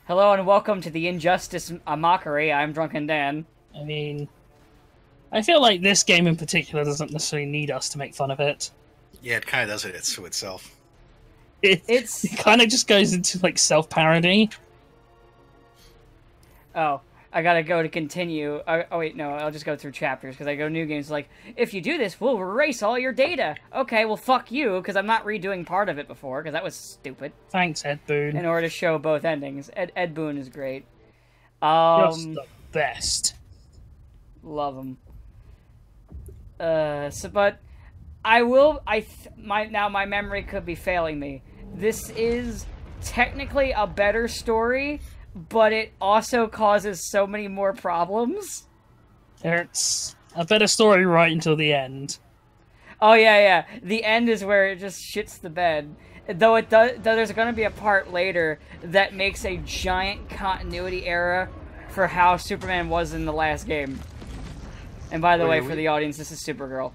Hello and welcome to the Injustice Mockery. I'm Drunken Dan. I mean, I feel like this game in particular doesn't necessarily need us to make fun of it. Yeah, it kind of does it to itself. It It's kind of just goes into like self-parody. oh, I gotta go to continue. Oh wait, no, I'll just go through chapters because I go new games like if you do this, we'll erase all your data. Okay, well fuck you because I'm not redoing part of it before because that was stupid. Thanks, Ed Boon. In order to show both endings, Ed Boon is great. Just the best. Love him. But my memory could be failing me. This is technically a better story, but it also causes so many more problems. It's a better story right until the end. Oh yeah. The end is where it just shits the bed. Though there's going to be a part later that makes a giant continuity error for how Superman was in the last game. And by the way, for the audience, this is Supergirl.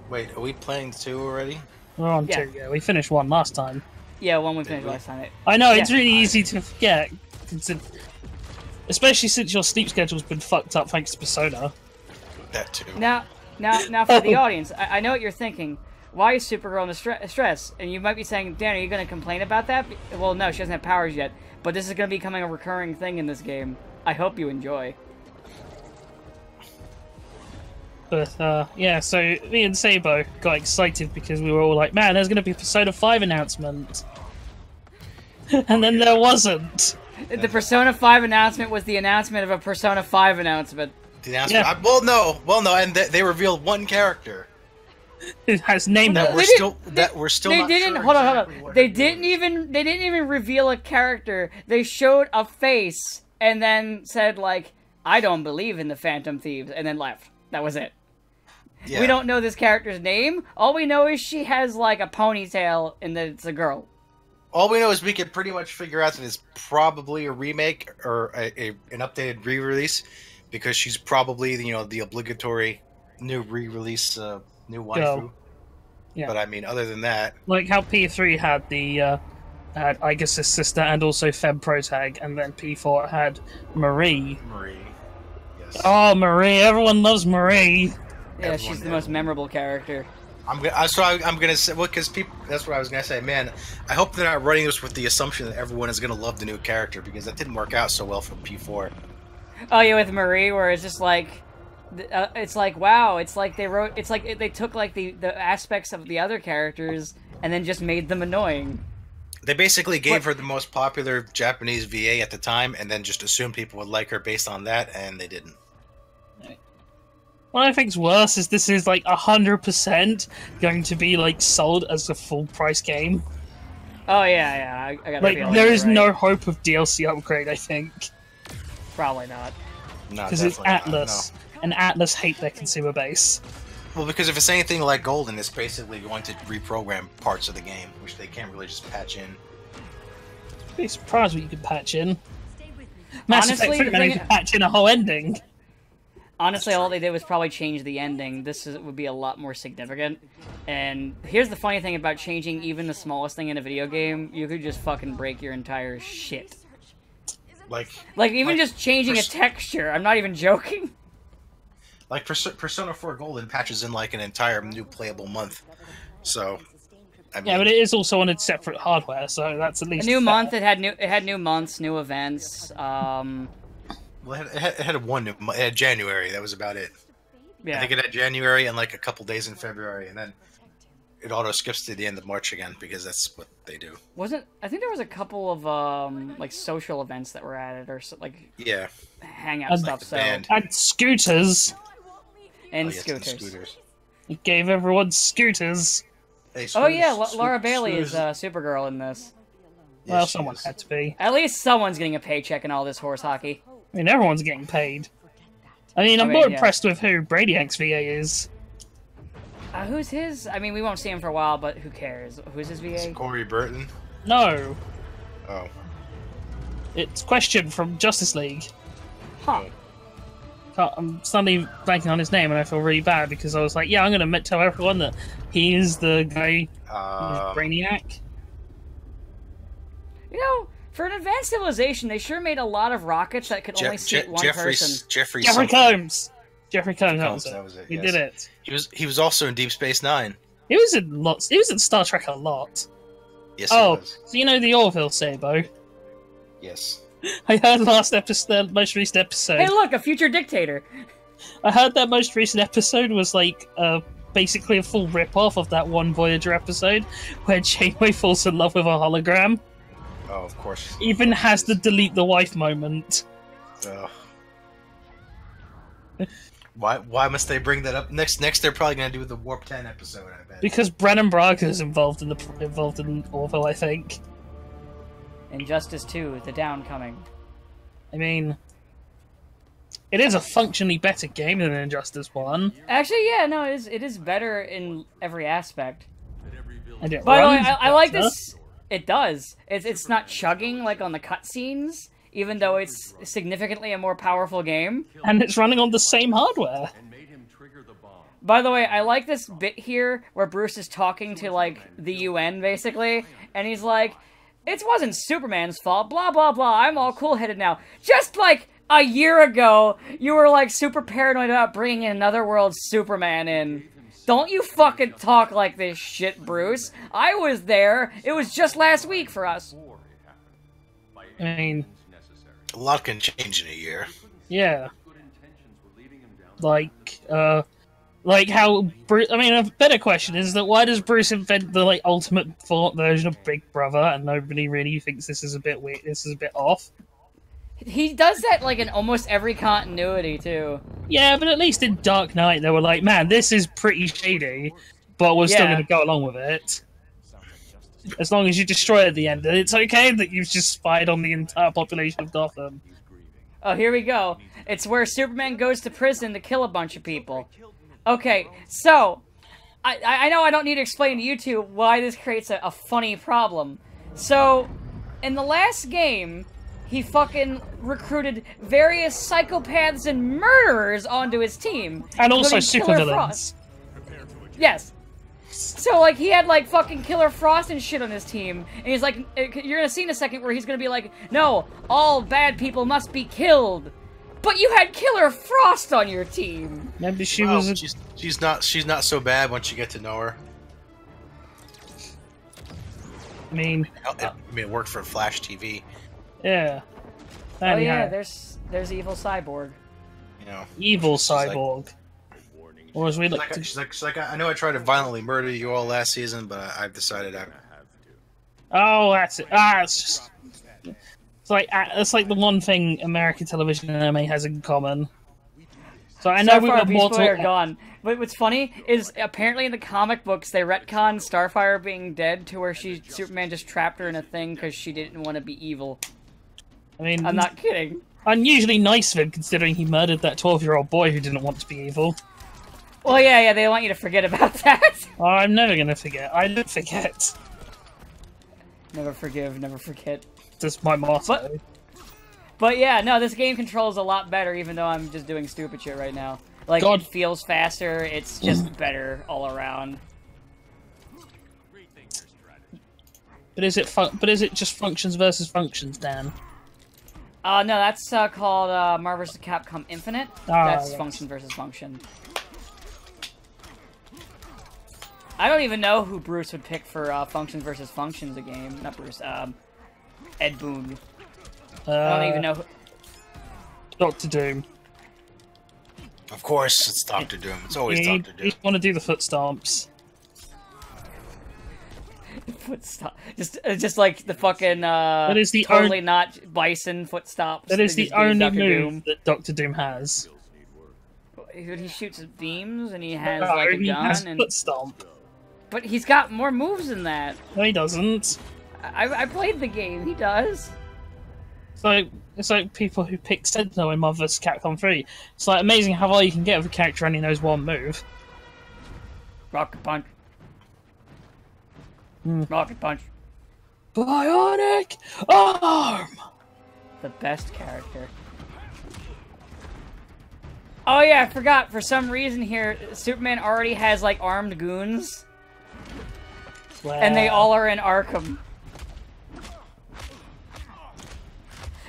Wait, are we playing 2 already? We're on 2, yeah. We finished 1 last time. Yeah, one we finished last time. I know, it's really easy to forget. Especially since your sleep schedule's been fucked up thanks to Persona. That too. Now for the audience, I know what you're thinking. Why is Supergirl in the stress? And you might be saying, Dan, are you going to complain about that? Well, no, she doesn't have powers yet. But this is going to be becoming a recurring thing in this game. I hope you enjoy. But, yeah, so me and Sabo got excited because we were all like, man, there's going to be a Persona 5 announcement. And then there wasn't. The Persona 5 announcement was the announcement of a Persona 5 announcement. The announcement? Yeah. Well, no, and they revealed one character. It has name that we're still not sure hold on. They didn't even reveal a character. They showed a face and then said like, I don't believe in the Phantom Thieves, and then left. That was it. Yeah. We don't know this character's name. All we know is she has like a ponytail and that it's a girl. All we know is we can pretty much figure out that it's probably a remake or an updated re-release because she's probably the obligatory new re-release new waifu. Yeah. But I mean, other than that, like how P3 had the had Aegis's sister and also Feb Protag, and then P4 had Marie. Yes. Oh, Marie! Everyone loves Marie. Yeah, she's the most memorable character. I'm gonna say, well, because people. That's what I was gonna say, man. I hope they're not running this with the assumption that everyone is gonna love the new character because that didn't work out so well for P4. Oh yeah, with Marie, where it's just like, it's like wow, it's like they took like the aspects of the other characters and then just made them annoying. They basically gave her the most popular Japanese VA at the time, and then just assumed people would like her based on that, and they didn't. What I think's worse is this is like 100% going to be like sold as a full price game. Oh yeah, I got like there is no hope of DLC upgrade. I think probably not. Because it's Atlas, and Atlas hate their consumer base. Well, because if it's anything like Golden, it's basically going to reprogram parts of the game, which they can't really just patch in. I'd be surprised what you could patch in. Mass Effect 3 managed to patch in a whole ending. Honestly, all they did was probably change the ending. This would be a lot more significant. And here's the funny thing about changing even the smallest thing in a video game. You could just fucking break your entire shit. Like even just changing a texture. I'm not even joking. Like Persona 4 Golden patches in like an entire new playable month. So, I mean, yeah, but it is also on its separate hardware, so that's at least a new month. It had new months, new events. Well, it had one new month. It had January. That was about it. Yeah. I think it had January and like a couple days in February, and then it auto skips to the end of March again because that's what they do. I think there was a couple of like social events that were added or like hangout stuff. So and scooters. And scooters. It gave everyone scooters. Hey, oh yeah, Laura Bailey is Supergirl in this. Well, yes, someone had to be. At least someone's getting a paycheck in all this horse hockey. I mean, everyone's getting paid. I mean, I'm more impressed with who Brainiac's VA is. Who's his? I mean, we won't see him for a while, but who cares? Who's his VA? It's Corey Burton? No. Oh. It's Question from Justice League. Huh. I'm suddenly blanking on his name, and I feel really bad because I was like, yeah, I'm going to tell everyone that he is the guy who's Brainiac. You know, For an advanced civilization, they sure made a lot of rockets that could only seat one person. Jeffrey Combs. Jeffrey Combs. That was it. He did it. He was also in Deep Space Nine. He was in lots. He was in Star Trek a lot. Yes. He was. So you know the Orville Sabo? Yes. I heard the most recent episode. Hey, look, a future dictator. I heard that most recent episode was like basically a full rip-off of that one Voyager episode where Janeway falls in love with a hologram. Oh, of course. Even has the delete the wife moment. Why must they bring that up next? Next, they're probably going to do the Warp 10 episode. I bet. Because Brannon Braga is involved in Orville, I think. Injustice 2, The Downcoming. I mean, it is a functionally better game than Injustice 1. Actually, yeah, no, it is better in every aspect. By the way, I like this. It does. It's not chugging like on the cutscenes, even though it's significantly a more powerful game. And it's running on the same hardware. By the way, I like this bit here where Bruce is talking to, like, the UN, basically, and he's like, it wasn't Superman's fault, blah, blah, blah, I'm all cool-headed now. Just, like, a year ago, you were, like, super paranoid about bringing another world Superman in. Don't you fucking talk like this shit, Bruce. I was there. It was just last week for us. I mean, a lot can change in a year. Yeah. Like how Bruce... I mean, a better question is that why does Bruce invent the, like, ultimate version of Big Brother and nobody really thinks this is a bit weird, this is a bit off? He does that, like, in almost every continuity, too. Yeah, but at least in Dark Knight, they were like, man, this is pretty shady, but we're still going to go along with it. As long as you destroy it at the end, and it's okay that you've just spied on the entire population of Gotham. Oh, here we go. It's where Superman goes to prison to kill a bunch of people. Okay, so, I know I don't need to explain to you two why this creates a funny problem. So, in the last game, he fucking recruited various psychopaths and murderers onto his team. And also supervillains. Yes. So, like, he had, like, fucking Killer Frost and shit on his team. And he's like, you're gonna see in a second where he's gonna be like, no, all bad people must be killed. But you had Killer Frost on your team. Maybe she was. She's not so bad once you get to know her. I mean, it worked for Flash TV. Yeah. Oh yeah, there's Evil Cyborg. You know, Evil Cyborg. Or as we look. She's like, I know I tried to violently murder you all last season, but I've decided I. Oh, that's it. It's just. It's like the one thing American television and anime has in common. So I know we've got Starfire gone. But what's funny is apparently in the comic books they retconned Starfire being dead to where Superman just trapped her in a thing because she didn't want to be evil. I mean, I'm not kidding. Unusually nice of him considering he murdered that 12-year-old boy who didn't want to be evil. Well, yeah, they want you to forget about that. Oh, I'm never gonna forget. I don't forget. Never forgive, never forget. That's my motto. But yeah, no, this game controls a lot better, even though I'm just doing stupid shit right now. Like, it feels faster, it's just better all around. But is it just functions versus functions, Dan? No, that's called Marvel vs. Capcom Infinite. That's yes. function versus function. I don't even know who Bruce would pick for Functions versus Functions, a game. Not Bruce, Ed Boon. I don't even know who... Dr. Doom. Of course, it's Dr. Doom. It's always Dr. Doom. You want to do the foot stomps. Foot stomp. Just like the fucking, that is the totally not Bison foot stops. That is the only move that Dr. Doom has. He shoots beams and he has like a gun. He has and foot stomp. But he's got more moves than that. No, he doesn't. I played the game. He does. It's like people who pick Sentinel in Marvel vs. Capcom 3. It's like amazing how far you can get with a character only knows one move. Rocket punch. Rocket punch. Bionic arm. The best character. Oh yeah, I forgot. For some reason here, Superman already has like armed goons. Well, and they all are in Arkham.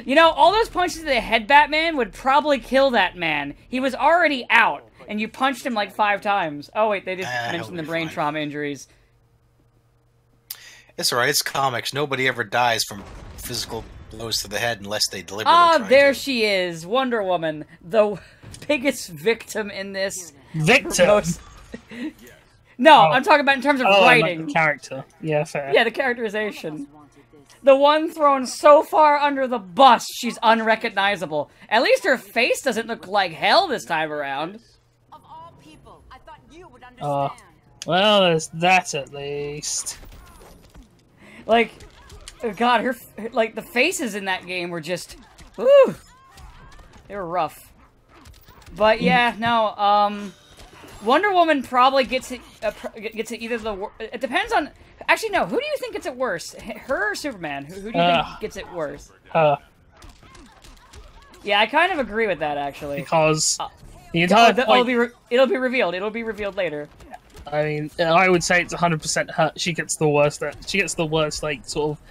You know, all those punches to the head Batman would probably kill that man. He was already out, and you punched him like 5 times. Oh wait, they just mentioned the brain trauma injuries. It's alright, it's comics. Nobody ever dies from physical blows to the head unless they deliberately there she is, Wonder Woman, the biggest victim in this. Victim? No, I'm talking about in terms of writing. Like the character. Yeah, fair. Yeah, the characterization. The one thrown so far under the bus, she's unrecognizable. At least her face doesn't look like hell this time around. Of all people, I thought you would understand. Well, there's that at least. Like, God, her like the faces in that game were just, ooh, they were rough. But yeah, no, Wonder Woman probably gets it either the. It depends on. Actually, no. Who do you think gets it worse? Her or Superman? Who do you think gets it worse? Yeah, I kind of agree with that actually. Because the entire point... it'll be revealed. It'll be revealed later. I mean, I would say it's 100% her. She gets the worst. She gets the worst, like, sort of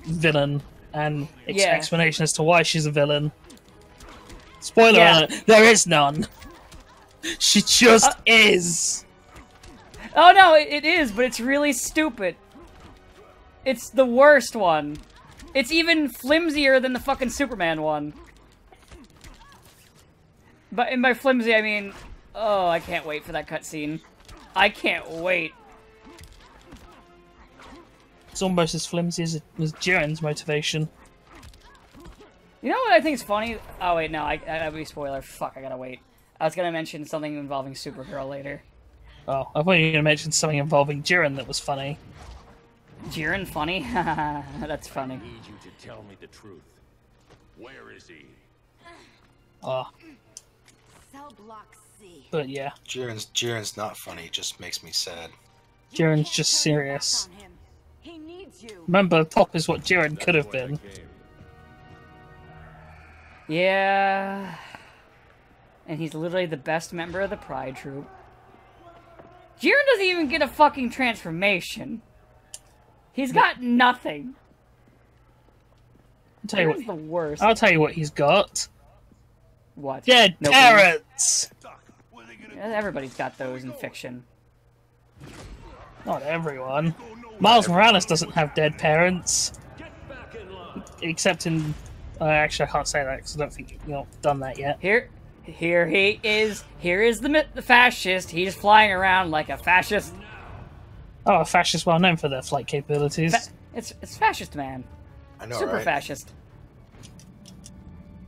villain and explanation as to why she's a villain. Spoiler alert: there is none. She just is. Oh no, it is, but it's really stupid. It's the worst one. It's even flimsier than the fucking Superman one. But by flimsy, I mean, oh, I can't wait for that cutscene. I can't wait. It's almost as flimsy as Jiren's motivation. You know what I think is funny? Oh wait, no, that'd be a spoiler. Fuck, I gotta wait. I was gonna mention something involving Supergirl later. Oh, I thought you were gonna mention something involving Jiren that was funny. Jiren funny? That's funny. I need you to tell me the truth. Where is he? Cell block C. But yeah. Jiren's not funny, it just makes me sad. Jiren's just serious. He needs you. Remember, Pop is what Jiren could have been. Yeah. And he's literally the best member of the Pride Troop. Jiren doesn't even get a fucking transformation. He's got nothing. I'll tell you what, the worst. I'll tell you what he's got. What? Dead parents! Yeah, everybody's got those in fiction. Not everyone. Miles Morales doesn't have dead parents. Except in... actually, I can't say that because I don't think you've done that yet. Here he is. Here is the fascist. He's flying around like a fascist. Oh, a fascist well known for their flight capabilities. It's fascist man. I know, Super right? fascist.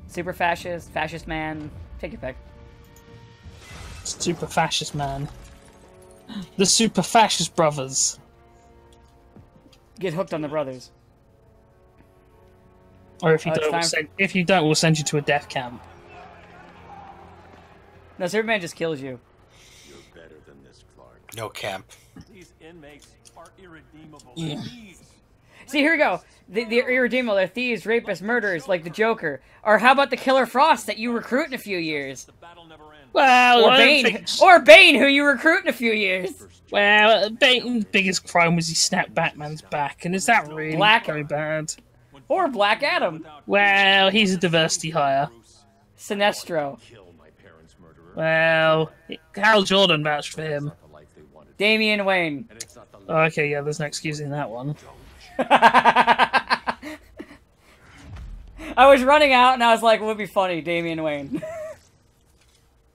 Super fascist, fascist man. Take your pick. Super fascist man. The super fascist brothers. Get hooked on the brothers. Or if you don't, we'll send you to a death camp. No, Superman just kills you. You're better than this, Clark. No camp. These inmates are irredeemable. Yeah. See, here we go. They're irredeemable. They're thieves, rapists, murderers, like the Joker. Or how about the Killer Frost that you recruit in a few years? The battle never ends. Well, or Bane, who you recruit in a few years. Well, Bane's biggest crime was he snapped Batman's back, and is that really very bad? Or Black Adam. Well, he's a diversity hire. Sinestro. Well, Hal Jordan vouched for him. Damian Wayne. Okay, yeah, there's no excusing that one. I was running out and I was like, what would be funny? Damian Wayne.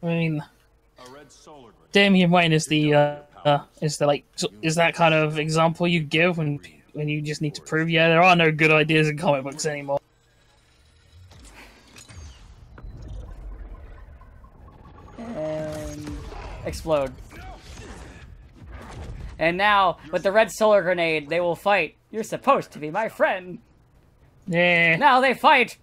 I mean, Damian Wayne is is that kind of example you give when you just need to prove, yeah, there are no good ideas in comic books anymore. And explode. And now, with the red solar grenade, they will fight. You're supposed to be my friend. Yeah. Now they fight.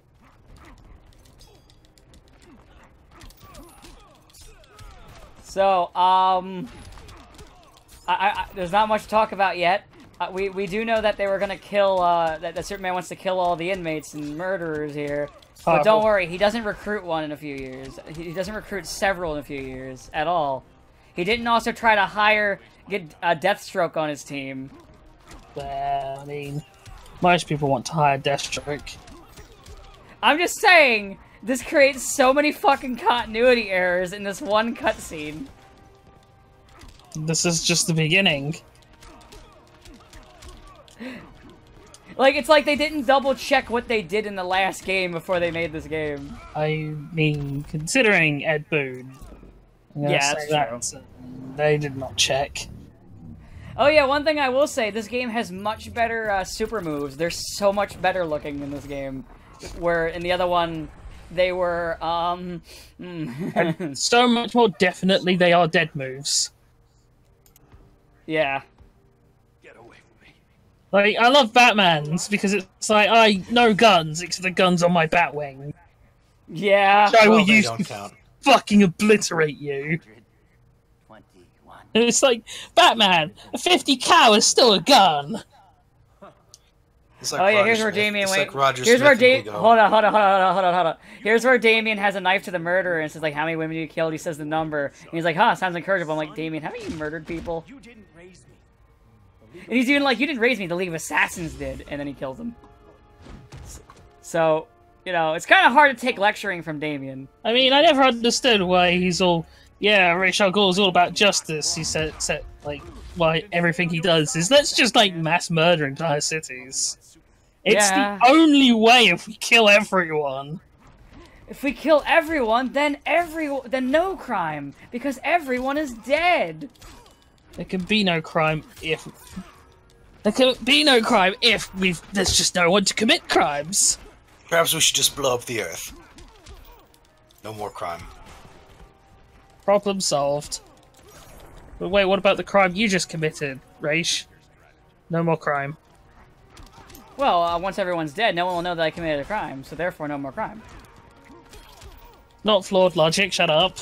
So, there's not much to talk about yet. We do know that they were gonna kill, that Superman wants to kill all the inmates and murderers here. But don't worry, he doesn't recruit one in a few years. He doesn't recruit several in a few years at all. He didn't also try to get Deathstroke on his team. Well, I mean, most people want to hire Deathstroke. I'm just saying, this creates so many fucking continuity errors in this one cutscene. This is just the beginning. Like, it's like they didn't double check what they did in the last game before they made this game. I mean, considering Ed Boon. Yeah, that's true. They did not check. Oh yeah, one thing I will say, this game has much better super moves. They're so much better looking in this game. Where in the other one, they were, And so much more definitely they are dead moves. Yeah. Like, I love Batman's because it's like, no guns, except the guns on my Batwing. Yeah. So I will Well, they use don't count. fucking obliterate you. And it's like, Batman, a 50 cal is still a gun. It's like Oh yeah, Roger here's where Smith. Damien It's wait. like Roger Here's Smith where and Damien. Hugo. Hold on. Here's where Damien has a knife to the murderer and says like, "How many women you killed?" He says the number. And he's like, "Huh, sounds encouraging." I'm like, Damien, haven't you murdered people? You didn't raise me. And he's even like, "You didn't raise me. The League of Assassins did." And then he kills him. So, you know, it's kind of hard to take lecturing from Damien. I mean, I never understood why he's all, yeah, Ra's al Ghul is all about justice. He said like, why everything he does is let's just like mass murder entire cities. It's Yeah. the only way if we kill everyone. If we kill everyone, then no crime because everyone is dead. There can be no crime if there's just no one to commit crimes. Perhaps we should just blow up the Earth. No more crime. Problem solved. But wait, what about the crime you just committed, Raish? No more crime. Well, once everyone's dead, no one will know that I committed a crime, so therefore no more crime. Not flawed logic, shut up.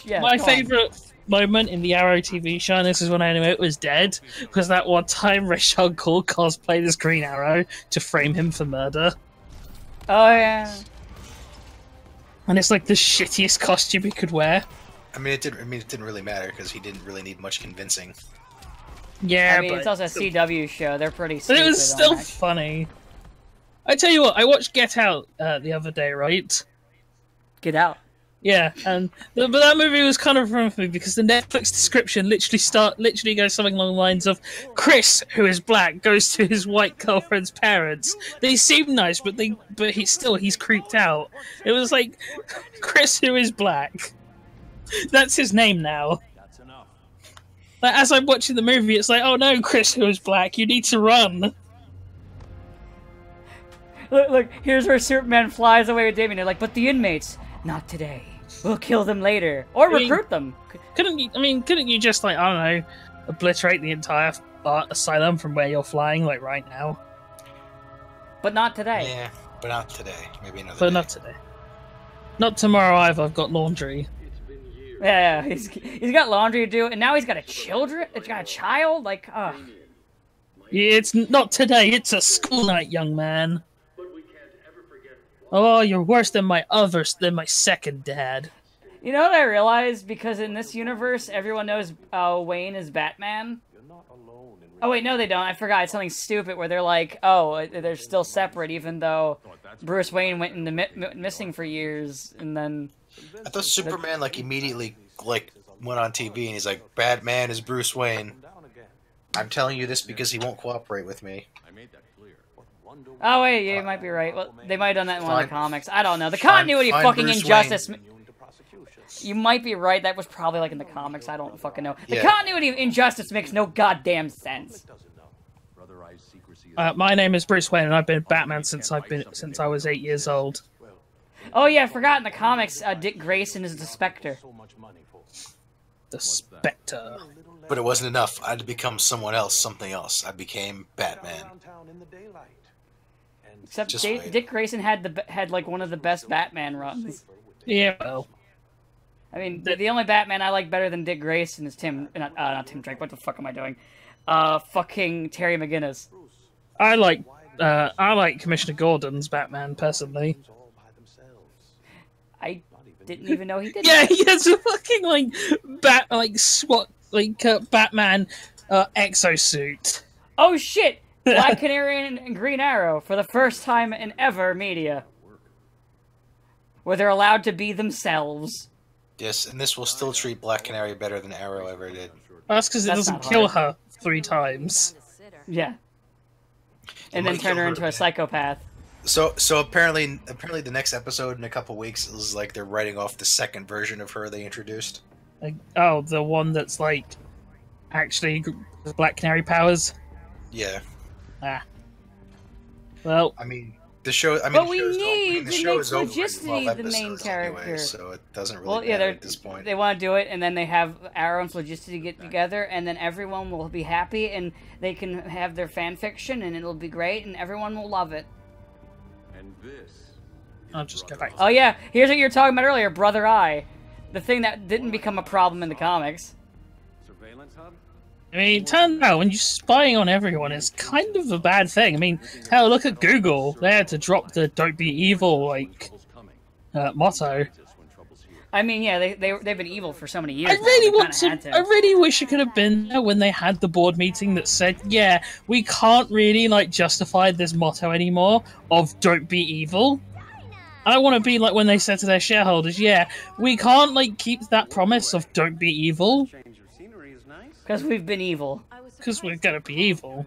Yeah, My go on. favourite moment in the Arrow TV show, and this is when I knew it was dead, was that one time Ra's al Ghul cosplayed as Green Arrow to frame him for murder. Oh yeah. And it's like the shittiest costume he could wear. I mean, it didn't really matter because he didn't really need much convincing. Yeah, I mean, but it's also a CW show. They're pretty but stupid. it was still on that. funny. I tell you what, I watched Get Out the other day, right? Get out. Yeah, and but that movie was kind of wrong for me because the Netflix description literally goes something along the lines of Chris, who is black, goes to his white girlfriend's parents. They seem nice, but he's creeped out. It was like Chris, who is black. That's his name now. That's enough. Like, as I'm watching the movie, it's like, oh no, Chris, who is black, you need to run. Look, here's where Superman flies away with Damien. They're like, but the inmates, not today. We'll kill them later. Or recruit them. Couldn't you just, like, I don't know, obliterate the entire asylum from where you're flying, like, right now? But not today. Yeah, but not today. Maybe another But day. not today. Not tomorrow either, I've got laundry. Yeah, he's got laundry to do, and now he's got a child. Like, ugh. Yeah, it's not today, it's a school night, young man. Oh, you're worse than my second dad. You know what I realized? Because in this universe, everyone knows Wayne is Batman. Oh wait, no, they don't. I forgot. It's something stupid where they're like, oh, they're still separate, even though Bruce Wayne went into missing for years, and then. I thought Superman immediately went on TV and he's like, "Batman is Bruce Wayne." I'm telling you this because he won't cooperate with me. I made that clear. Oh wait, you might be right. Well, they might have done that in one of the Fine. comics. I don't know. The continuity of fine, fucking Bruce Injustice. Wayne. You might be right. That was probably in the comics. I don't fucking know. The Yeah. continuity of Injustice makes no goddamn sense. My name is Bruce Wayne, and I've been Batman since I was 8 years old. Oh yeah, I forgot in the comics, Dick Grayson is the Spectre. The Spectre. But it wasn't enough. I had to become someone else, something else. I became Batman. Except Just wait. Dick Grayson had like one of the best Batman runs. Yeah, well, I mean, the only Batman I like better than Dick Grayson is not Tim Drake. What the fuck am I doing? Fucking Terry McGinnis. I like Commissioner Gordon's Batman personally. I didn't even know he did. Yeah, that. he has a fucking Batman exosuit. Oh shit! Black Canary and Green Arrow for the first time in ever media, where they're allowed to be themselves. Yes, and this will still treat Black Canary better than Arrow ever did. That's because it That's doesn't not kill hard. her 3 times. Yeah. And then might turn kill her her, into a man. psychopath. So apparently the next episode in a couple weeks is like they're writing off the second version of her they introduced. Like, oh, the one that's like actually the Black Canary powers. Yeah, Ah. Well, I mean the show. I mean, But the we show's over- need the to show make is over in Phlogiston 12 the main episodes character. anyway, so it doesn't really Well, yeah, matter they're, at this point. they want to do it, and then they have Arrow and Phlogiston get together, and then everyone will be happy, and they can have their fan fiction, and it'll be great, and everyone will love it. And this. I'll just go back. Oh yeah, here's what you were talking about earlier, Brother Eye. The thing that didn't become a problem in the comics. Surveillance hub? I mean, it turns out when you're spying on everyone, it's kind of a bad thing. I mean, hell, look at Google. They had to drop the "Don't be evil" like motto. I mean, yeah, they've been evil for so many years. I now, really they want kinda to. had I really wish it could have been there when they had the board meeting that said, "Yeah, we can't really like justify this motto anymore of don't be evil." I want to be like when they said to their shareholders, "Yeah, we can't like keep that promise of don't be evil Change of scenery is nice. Because we've been evil. because we're gonna be evil."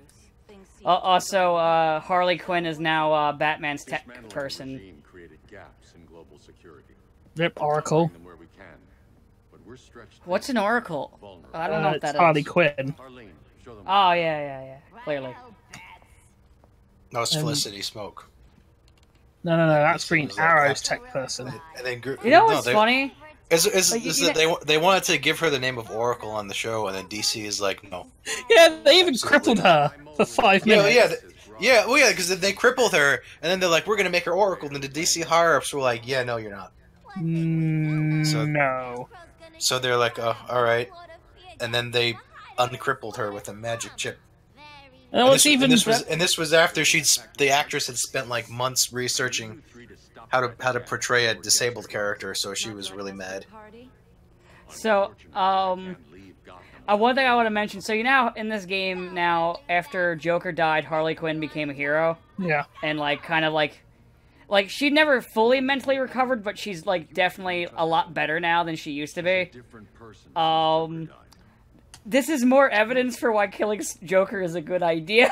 Also, Harley Quinn is now Batman's tech Dismantling the person. regime created gaps in global security. Rip Oracle. Them where we can, but we're stretched What's an oracle? I don't know what It's that is. Harley Quinn. Harleen, show them. Oh, yeah, clearly. No, it's Felicity Smoke. No, that's Green Seems like Arrow's that. tech person. And then You know what's funny? Is Like, is you that they wanted to give her the name of Oracle on the show, and then DC is like, no. Yeah, they even Absolutely. crippled her for 5 Yeah, minutes. yeah, because they crippled her, and then they're like, we're gonna make her Oracle, and then the DC higher ups were like, yeah, no, you're not. So- No. So they're like, oh, all right, and then they uncrippled her with a magic chip. And what's even This was after the actress had spent like months researching how to portray a disabled character, so she was really mad. So, one thing I want to mention. So, you know, in this game now, after Joker died, Harley Quinn became a hero. yeah. And, like, kind of like she never fully mentally recovered, but she's, like, definitely a lot better now than she used to be. This is more evidence for why killing Joker is a good idea.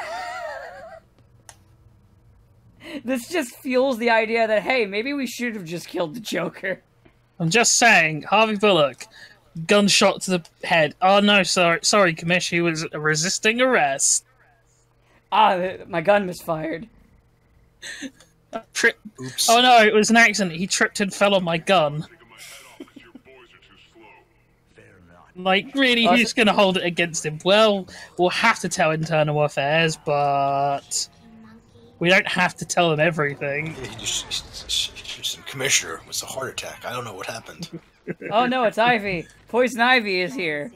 This just fuels the idea that, hey, maybe we should have just killed the Joker. I'm just saying, Harvey Bullock, gunshot to the head. Oh no, sorry, Commish, he was resisting arrest. My gun misfired. Oops. Oh no, it was an accident. He tripped and fell on my gun. Like, really, who's going to hold it against him? Well, we'll have to tell Internal Affairs, but we don't have to tell them everything. Commissioner, it was a heart attack. I don't know what happened. Oh no, it's Ivy. Poison Ivy is here.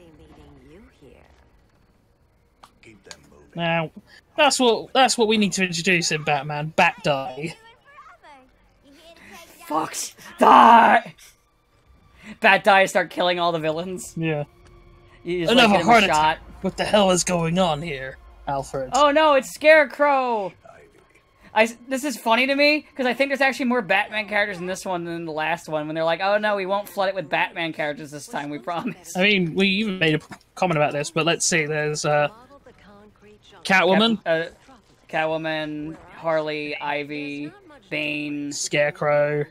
Keep them moving. Now, that's what we need to introduce in Batman. Bat Die. Fox, die! Bat die, start killing all the villains. Yeah. You just Another like, hit him heart a shot. attack. What the hell is going on here, Alfred? Oh no, it's Scarecrow! This is funny to me, because I think there's actually more Batman characters in this one than the last one, when they're like, oh no, we won't flood it with Batman characters this time, we promise. I mean, we even made a comment about this, but let's see. There's Catwoman, Catwoman, Harley, Ivy, Bane, Scarecrow.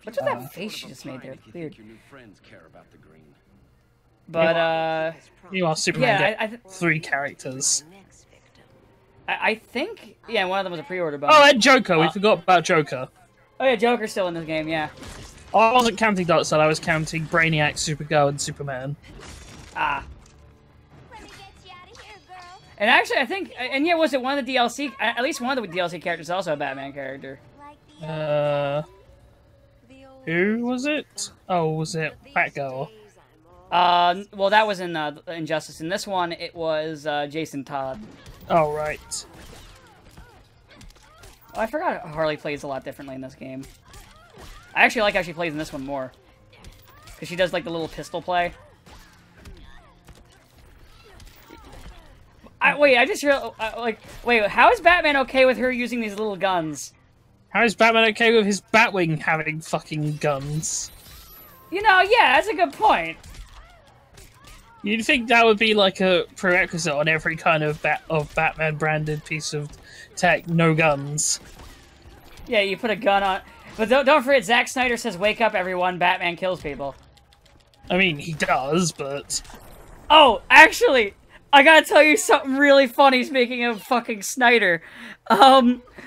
What's with that face she just made there? Weird. Your new friends care about the green. But, You are Superman. yeah, Get 3 characters. I think, yeah, one of them was a pre-order Oh, bonus. and Joker. We forgot about Joker. Oh yeah, Joker's still in this game, yeah. I wasn't counting Darkseid. I was counting Brainiac, Supergirl, and Superman. Ah. And actually, I think, and yeah, was it one of the DLC, at least one of the DLC characters is also a Batman character. Who was it? Oh, was it Batgirl? Well, that was in Injustice. In this one, it was Jason Todd. Oh, right. Oh, I forgot Harley plays a lot differently in this game. I actually like how she plays in this one more. Because she does, like, the little pistol play. wait, I just real wait, how is Batman okay with her using these little guns? How is Batman okay with his Batwing having fucking guns? You know, yeah, that's a good point. You'd think that would be like a prerequisite on every kind of Batman branded piece of tech. No guns. Yeah, you put a gun on. But don't forget, Zack Snyder says, "Wake up, everyone! Batman kills people." I mean, he does, but oh, actually, I gotta tell you something really funny. Speaking of fucking Snyder,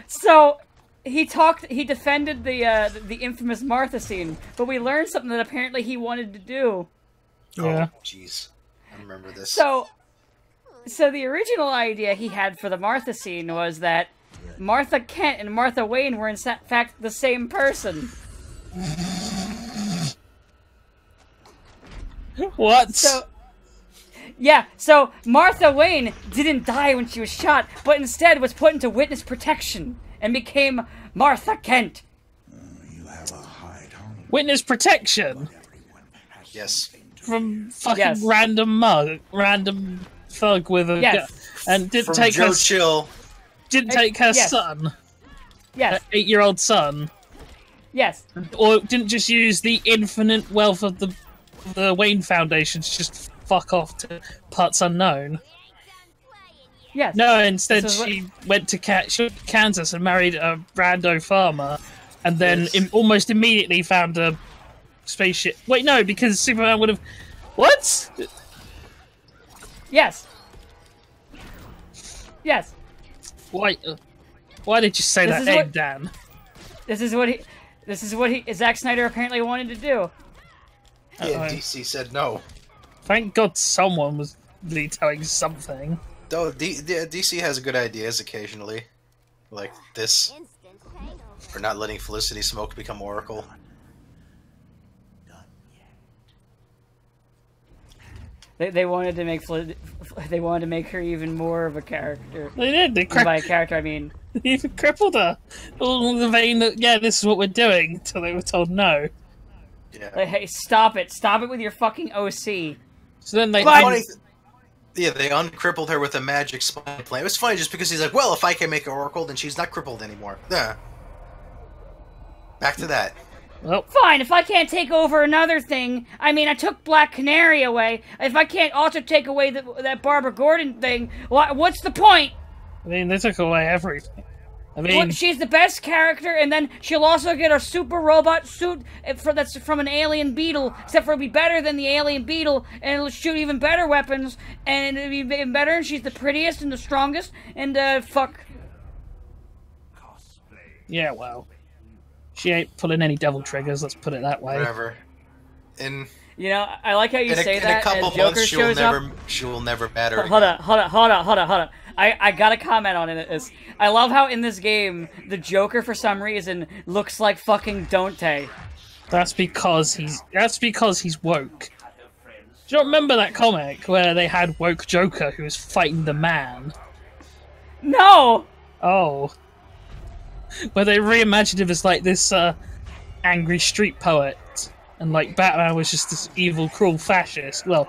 so he defended the infamous Martha scene, but we learned something that apparently he wanted to do. yeah. Oh, jeez. I remember this. So the original idea he had for the Martha scene was that Martha Kent and Martha Wayne were in fact the same person. What? So Martha Wayne didn't die when she was shot, but instead was put into witness protection and became Martha Kent. Witness protection? Yes. From fucking random thug with a gun. And didn't From take Joe her Chill. Didn't take her yes. son. Yes. 8-year-old son. Yes. Or didn't just use the infinite wealth of the Wayne Foundation to just fuck off to parts unknown. Yes. No, instead she went to Kansas and married a rando farmer, and then almost immediately found a spaceship. Wait, no, because Superman would have. What? Yes. Yes. Why? Why did you say that, Dan? This is what Zack Snyder apparently wanted to do. Yeah, DC said no. Thank God someone was vetoing something. Though DC has good ideas occasionally, like this, for not letting Felicity Smoke become Oracle. They wanted to make her even more of a character. They did. And by a character, I mean they even crippled her. All in the vein that this is what we're doing, until they were told no. Yeah. Like, hey, stop it with your fucking OC. So then they. They uncrippled her with a magic spine plant. It was funny just because he's like, well, if I can make her Oracle, then she's not crippled anymore. Yeah. Back to that. Well, fine, if I can't take over another thing, I mean, I took Black Canary away. If I can't also take away that Barbara Gordon thing, what's the point? I mean, they took away everything. I mean, she's the best character, and then she'll also get a super robot suit that's from an alien beetle, except for it'll be better than the alien beetle, and it'll shoot even better weapons, and it'll be even better, and she's the prettiest and the strongest, and, fuck. Yeah, well. She ain't pulling any devil triggers, let's put it that way. Whatever. You know, I like how you say that, in a couple and Joker months, shows up. she will never matter. Hold on. I gotta comment on it. I love how in this game, the Joker, for some reason, looks like fucking Dante. That's because he's woke. Do you remember that comic where they had woke Joker who was fighting the man? No! Oh. Where they reimagined him as like this angry street poet, and like Batman was just this evil, cruel fascist. Well,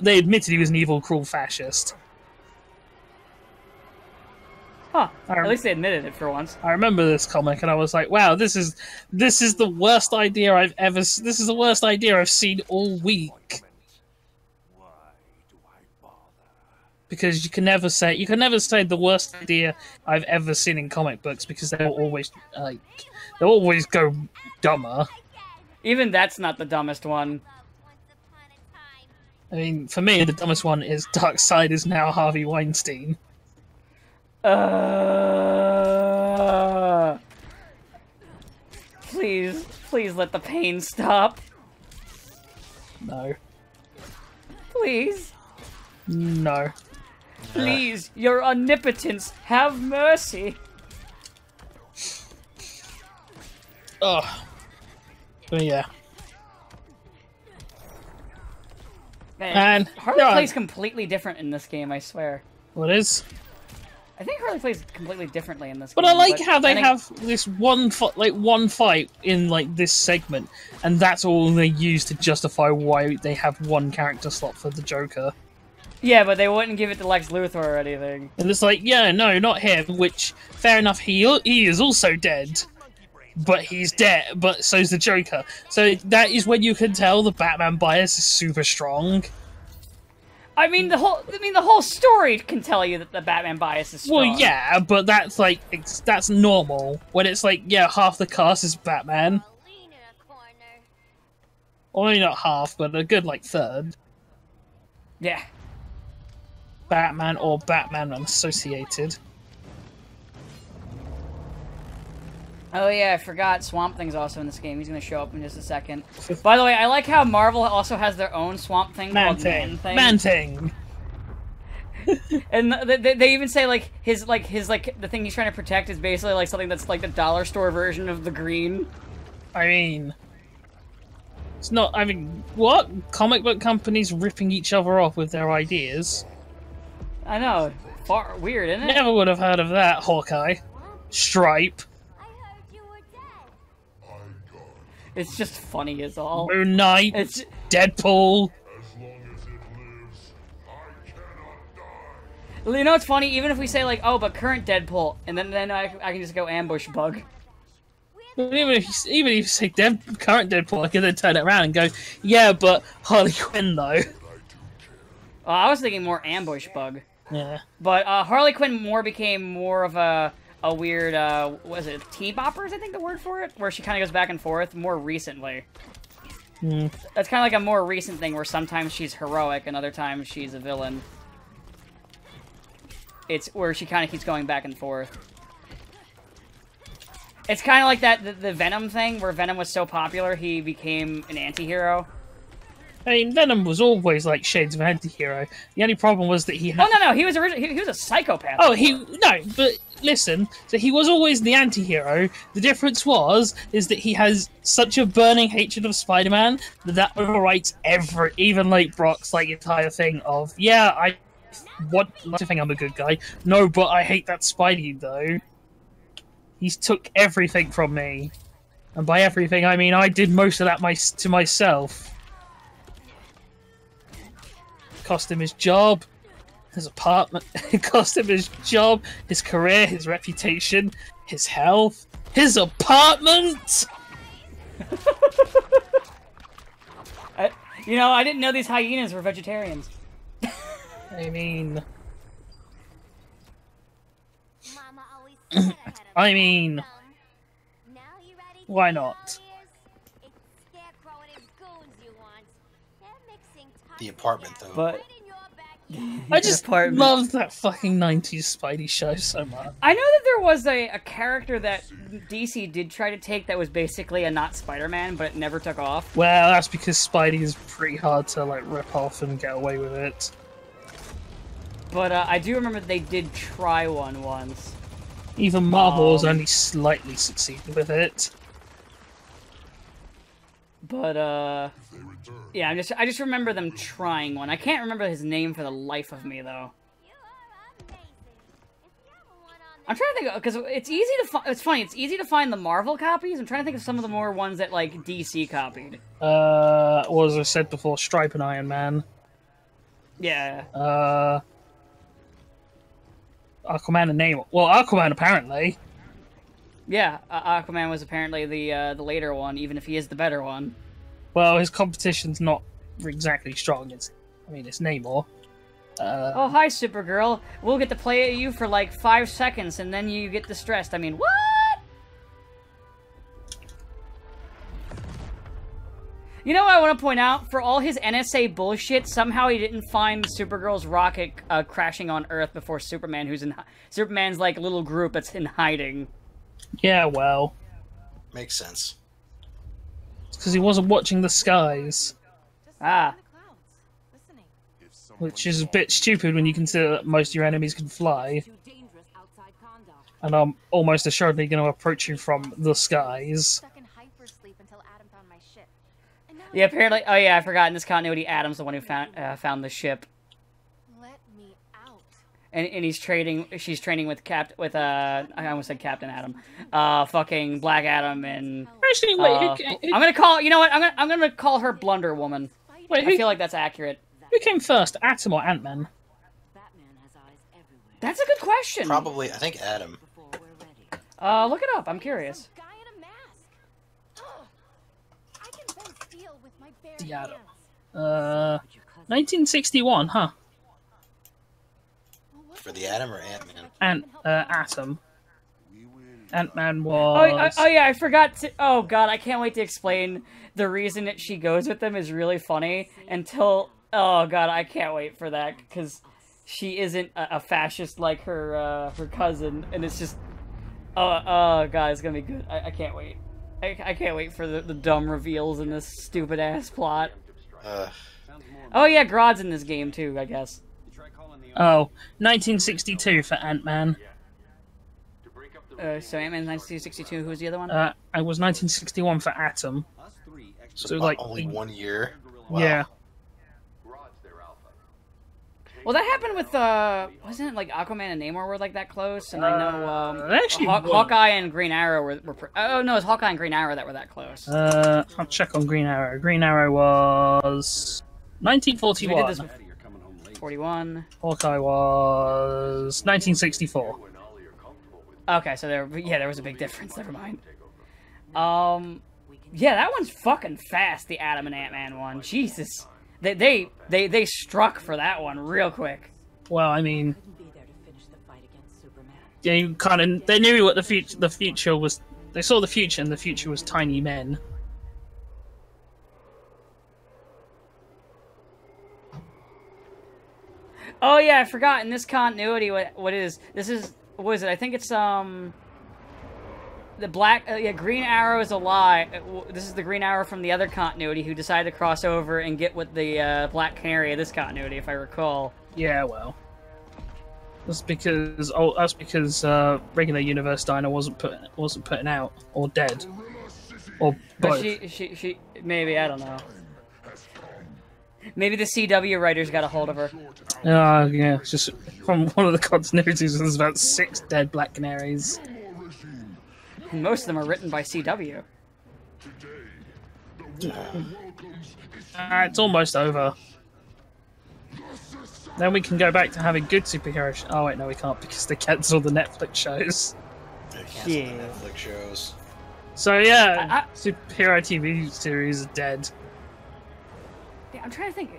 they admitted he was an evil, cruel fascist. Huh. At least they admitted it for once. I remember this comic, and I was like, "Wow, this is the worst idea I've ever. This is the worst idea I've seen all week." Because you can never say the worst idea I've ever seen in comic books, because they'll always go dumber. Even that's not the dumbest one. I mean, for me, the dumbest one is Darkseid is now Harvey Weinstein. Please let the pain stop. No. Please. No. Please, your omnipotence, have mercy. Oh. But yeah. Man, Harley plays completely different in this game, I swear. What is? I think Harley plays completely differently in this game. But I like how they have this one fight in like this segment, and that's all they use to justify why they have one character slot for the Joker. Yeah, but they wouldn't give it to Lex Luthor or anything. And it's like, yeah, no, not him. Which, fair enough, he is also dead. But he's dead, but so's the Joker. So that is when you can tell the Batman bias is super strong. I mean, the whole story can tell you that the Batman bias is strong. Well, yeah, but that's like, that's normal. When it's like, yeah, half the cast is Batman. Only not half, but a good, like, third. Yeah. Batman or Batman associated. Oh yeah, I forgot Swamp Thing's also in this game. He's gonna show up in just a second. By the way, I like how Marvel also has their own Swamp Thing called Man Thing. Man Thing. And they even say like his the thing he's trying to protect is basically like something that's like the dollar store version of the Green. I mean, it's not. I mean, what comic book companies ripping each other off with their ideas? I know, far weird, isn't it? Never would have heard of that. Hawkeye, Stripe. It's just funny as all. Moon Knight, It's Deadpool. You know what's funny? Even if we say like, oh, but current Deadpool, and then I can just go ambush bug. Even if you say current Deadpool, I can then turn it around and go, yeah, but Harley Quinn though. I was thinking more ambush bug. Yeah. But Harley Quinn became more of a weird, was it T-boppers, I think the word for it? Where she kind of goes back and forth more recently. That's kind of like a more recent thing where sometimes she's heroic and other times she's a villain. It's where she kind of keeps going back and forth. It's kind of like that the Venom thing, where Venom was so popular he became an anti-hero. I mean, Venom was always like shades of anti-hero. The only problem was that he had... Oh, no, he was he was a psychopath. Oh, no, but listen, so he was always the anti-hero. The difference is that he has such a burning hatred of Spider-Man that overwrites even like Brock's like entire thing of, yeah, I think I'm a good guy. No, but I hate that Spidey though. He's took everything from me. And by everything, I mean I did most of that to myself. Cost him his job, his apartment. It cost him his job, his career, his reputation, his health, his apartment. I didn't know these hyenas were vegetarians. I mean, why not? The apartment, though. But I just love that fucking 90s Spidey show so much. I know that there was a character that DC did try to take that was basically a not Spider-Man, but it never took off. Well, that's because Spidey is pretty hard to like rip off and get away with it. But I do remember they did try one once. Even Marvel has only slightly succeeded with it. But yeah, I just remember them trying one. I can't remember his name for the life of me though. I'm trying to think because it's easy to it's funny. It's easy to find the Marvel copies. I'm trying to think of some of the more ones that like DC copied. Or as I said before, Stripe and Iron Man. Yeah. Aquaman and Namor. Well, Aquaman apparently. Yeah, Aquaman was apparently the later one, even if he is the better one. Well, his competition's not exactly strong. It's Namor. Oh, hi, Supergirl. We'll get to play at you for like 5 seconds, and then you get distressed. I mean, what? You know what I want to point out? For all his NSA bullshit, somehow he didn't find Supergirl's rocket crashing on Earth before Superman, who's in Superman's like little group that's in hiding. Yeah, well, makes sense. It's because he wasn't watching the skies. Ah. Which is a bit stupid when you consider that most of your enemies can fly. And I'm almost assuredly going to approach you from the skies. Yeah, apparently. Oh yeah, I forgot. In this continuity, Adam's the one who found the ship. Let me out. And she's training with I almost said Captain Adam, fucking Black Adam and. Actually, wait. I'm gonna call. You know what? I'm gonna call her Blunder Woman. Wait, I feel like that's accurate. Who came first, Atom or Ant-Man? That's a good question. Probably, I think Adam. Look it up. I'm curious. Guy in a mask. Ugh. I can bend steel with my bare The Atom. hands. 1961, huh? For the Atom or Ant-Man? Atom. Ant-Man Oh, was... oh yeah, I forgot to. Oh god, I can't wait to explain the reason that she goes with them is really funny. Until oh god, I can't wait for that because she isn't a fascist like her cousin, and it's just oh god, it's gonna be good. I can't wait. I can't wait for the dumb reveals in this stupid ass plot. Oh yeah, Grodd's in this game too, I guess. Oh, 1962 for Ant-Man. So Ant-Man 1962. Who's the other one? It was 1961 for Atom. So like only 1 year? Wow. Yeah. Well, that happened with wasn't it like Aquaman and Namor were like that close? And I know actually Hawkeye and Green Arrow were oh no, it's Hawkeye and Green Arrow that were that close. I'll check on Green Arrow. Green Arrow was 1941. We did this with 41. Hawkeye was 1964. Okay, so there was a big difference. Never mind. Yeah, that one's fucking fast. The Atom and Ant-Man one. Jesus, they struck for that one real quick. Well, I mean, yeah, you kind of they knew what the future was. They saw the future, and the future was tiny men. Oh yeah, I forgot. In this continuity, what is this is what is it? I think it's the black Green Arrow is a lie. This is the Green Arrow from the other continuity who decided to cross over and get with the Black Canary of this continuity, if I recall. Yeah, well, that's because regular universe Dinah wasn't putting out or dead or both. But she maybe, I don't know. Maybe the CW writers got a hold of her. Yeah, it's just from one of the continuities, there's about 6 dead Black Canaries. And most of them are written by CW. It's almost over. Then we can go back to having good superhero. Oh wait, no, we can't because they cancelled the Netflix shows. They canceled the Netflix shows. So yeah, superhero TV series are dead. Yeah, I'm trying to think.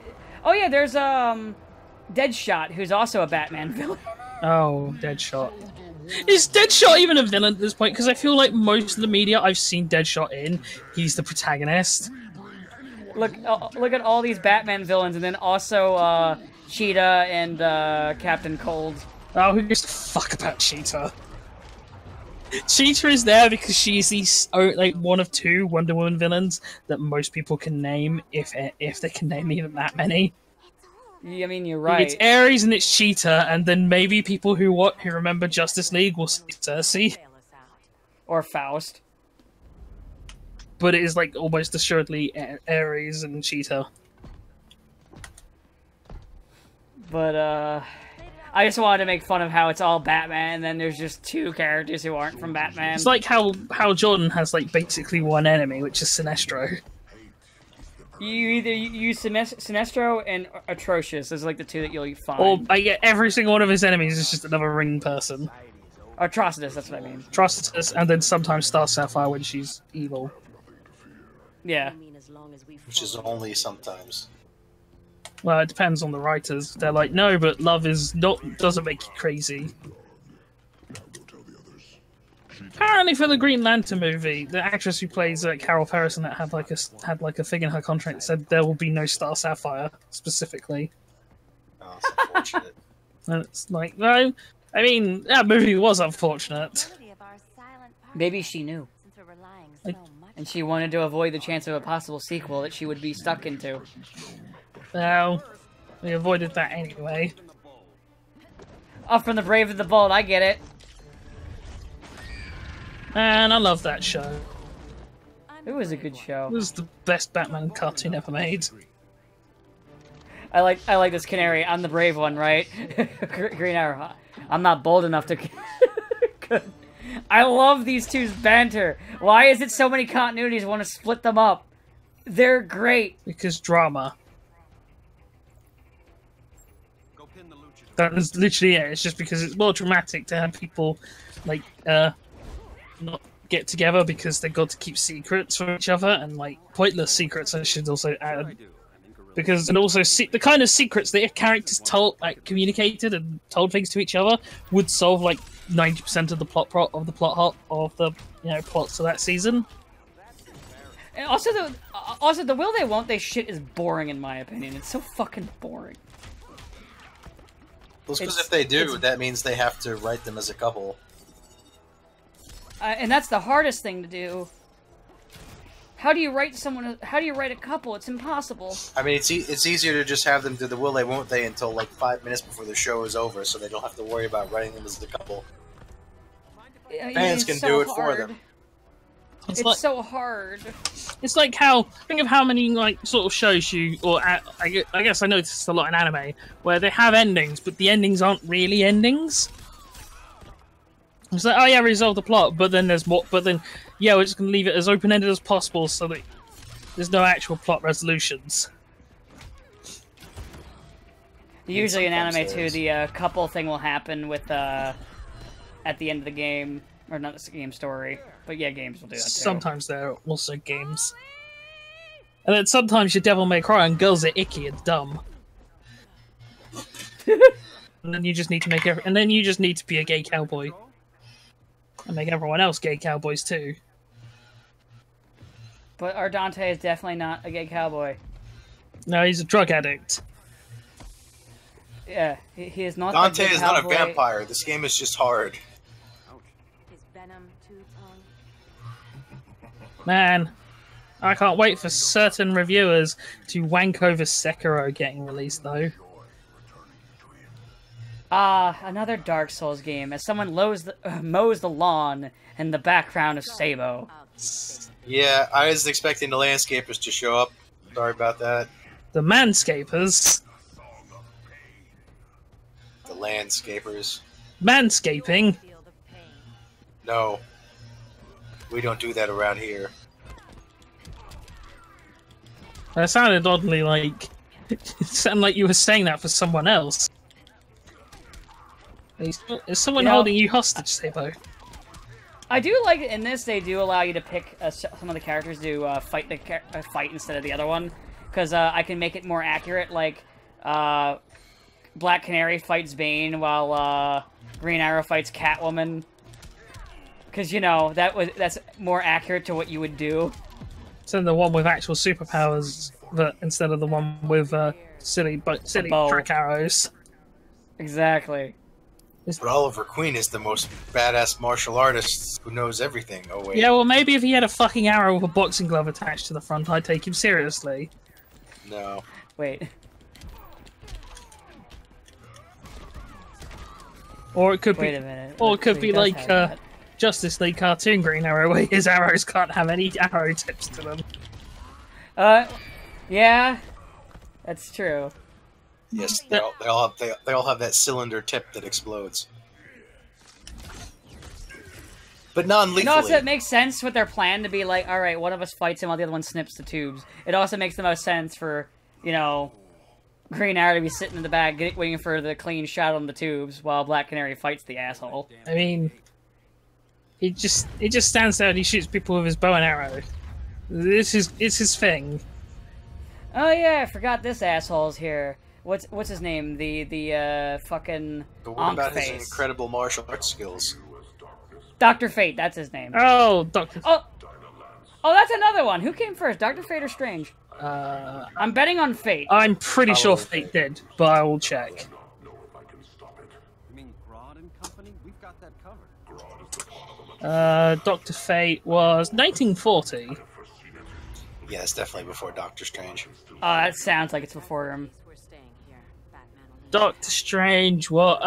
Oh yeah, there's Deadshot, who's also a Batman villain. Oh, Deadshot. Is Deadshot even a villain at this point? Because I feel like most of the media I've seen Deadshot in, he's the protagonist. Look at all these Batman villains, and then also Cheetah and Captain Cold. Oh, who gives a fuck about Cheetah? Cheetah is there because she's the one of 2 Wonder Woman villains that most people can name, if they can name even that many. Yeah, I mean, you're right. It's Ares and it's Cheetah, and then maybe people who remember Justice League will say Cersei. Or Faust. But it is like almost assuredly Ares and Cheetah. But I just wanted to make fun of how it's all Batman, and then there's just 2 characters who aren't from Batman. It's like how Jordan has like basically one enemy, which is Sinestro. You either use Sinestro and Atrocious. Those are like the 2 that you'll find. Or every single one of his enemies is just another ring person. Atrocitus, that's what I mean. Atrocitus, and then sometimes Star Sapphire when she's evil. Yeah. Which is only sometimes. Well, it depends on the writers. They're like, no, but love doesn't make you crazy. Apparently, for the Green Lantern movie, the actress who plays Carol Ferguson that had like a thing in her contract said there will be no Star Sapphire specifically. Oh, it's unfortunate. And it's like, no, I mean that movie was unfortunate. Maybe she knew, and she wanted to avoid the chance of a possible sequel that she would be stuck into. Well, we avoided that anyway. Up from the Brave and the Bold, I get it. And I love that show. It was a good show. It was the best Batman cartoon ever made. I like this canary. I'm the brave one, right? Green Arrow. I'm not bold enough to... Good. I love these two's banter. Why is it so many continuities want to split them up? They're great. Because drama. That is literally it. It's just because it's more dramatic to have people like not get together because they've got to keep secrets from each other, and like pointless secrets I should also add. Because and also the kind of secrets that if characters told, like communicated and told things to each other, would solve like 90% of the plots of the plots of that season. And also the will they won't they shit is boring in my opinion. It's so fucking boring. Well, because if they do, that means they have to write them as a couple. And that's the hardest thing to do. How do you write someone? How do you write a couple? It's impossible. I mean, it's easier to just have them do the will they won't they until like 5 minutes before the show is over, so they don't have to worry about writing them as a couple. Fans can do it for them. It's so hard. It's like think of how many like sort of shows I guess I noticed this a lot in anime where they have endings, but the endings aren't really endings. It's like, oh yeah, resolve the plot, but then there's more. But then, yeah, we're just gonna leave it as open-ended as possible so that there's no actual plot resolutions. Usually in anime too, the couple thing will happen with at the end of the game, or not the game story, but yeah, games will do that too. Sometimes there are also games, and then sometimes your Devil May Cry and girls are icky and dumb. And then you just need to be a gay cowboy. And make everyone else gay cowboys too. But our Dante is definitely not a gay cowboy. No, he's a drug addict. Yeah, he is not. Dante is not a vampire. This game is just hard. Is venom two-tongued? Man, I can't wait for certain reviewers to wank over Sekiro getting released though. Another Dark Souls game, as someone mows the lawn in the background of Sabo. Yeah, I was expecting the landscapers to show up. Sorry about that. The manscapers? The landscapers. Manscaping? No. We don't do that around here. That sounded oddly like... It sounded like you were saying that for someone else. Is someone holding you hostage, Sabo? I do like in this they do allow you to pick some of the characters to fight instead of the other one, because I can make it more accurate. Like Black Canary fights Bane while Green Arrow fights Catwoman, because that's more accurate to what you would do. So the one with actual superpowers, but instead of the one with silly trick arrows. Exactly. But Oliver Queen is the most badass martial artist who knows everything. Oh wait. Yeah, well maybe if he had a fucking arrow with a boxing glove attached to the front, I'd take him seriously. No. Wait. Or it could Wait a minute. Or it could be like Justice League cartoon Green Arrow, where his arrows can't have any arrow tips to them. Yeah, that's true. Yes, they all have that cylinder tip that explodes, but non-lethally. Also, it makes sense with their plan to be like, all right, one of us fights him while the other one snips the tubes. It also makes the most sense for Green Arrow to be sitting in the back, waiting for the clean shot on the tubes, while Black Canary fights the asshole. I mean, he just stands there and he shoots people with his bow and arrow. It's his thing. Oh yeah, I forgot this asshole's here. What's his name? The fucking But what about face. his incredible martial arts skills? Dr. Fate, that's his name. Oh, Dr. Oh, that's another one. Who came first, Dr. Fate or Strange? I'm betting on Fate. I'm pretty sure Fate did, but I will check. You mean Grodd and Company? We've got that covered. Dr. Fate was 1940. Yeah, it's definitely before Doctor Strange. That sounds like it's before him. We're staying here. Batman will need Doctor Strange, what?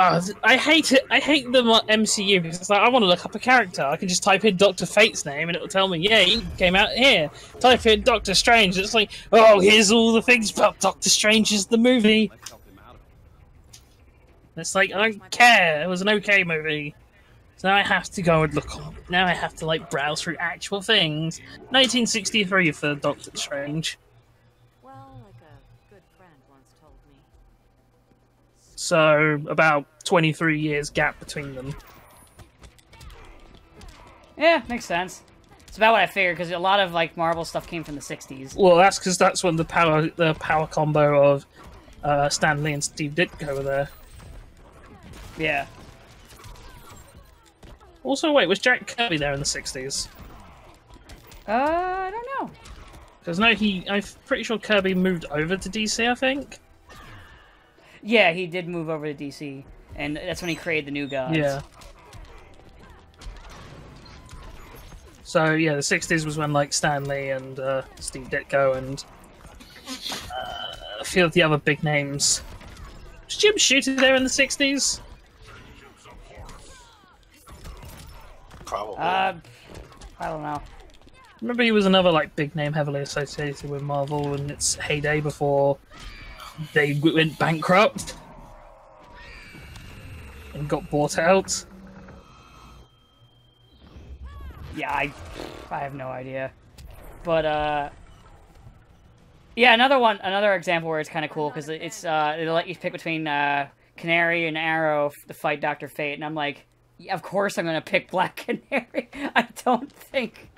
I hate it. I hate the MCU because it's like, I want to look up a character. I can just type in Dr. Fate's name and it'll tell me, yeah, he came out here. Type in Doctor Strange. It's like, oh, here's all the things about Doctor Strange is the movie. Let's help him out of it. It's like, I don't care. It was an okay movie. So now I have to go and look on. Now I have to, like, browse through actual things. 1963 for Doctor Strange. Well, like a good friend once told me. So about 23 years gap between them. Yeah, makes sense. It's about what I figured, because a lot of like Marvel stuff came from the 60s. Well, that's because that's when the power combo of Stan Lee and Steve Ditko were there. Yeah. Also, wait, was Jack Kirby there in the 60s? I don't know. Because no, I'm pretty sure Kirby moved over to DC, I think. Yeah, he did move over to DC, and that's when he created the New Gods. Yeah. So yeah, the 60s was when like Stan Lee and Steve Ditko and a few of the other big names. Was Jim Shooter there in the 60s? Probably. I don't know. Remember, he was another like big name heavily associated with Marvel in its heyday before they went bankrupt and got bought out. Yeah, I have no idea. But yeah, another example where it's kind of cool because it's it'll let you pick between Canary and Arrow to fight Dr. Fate, and I'm like, yeah, of course I'm gonna pick Black Canary. I don't think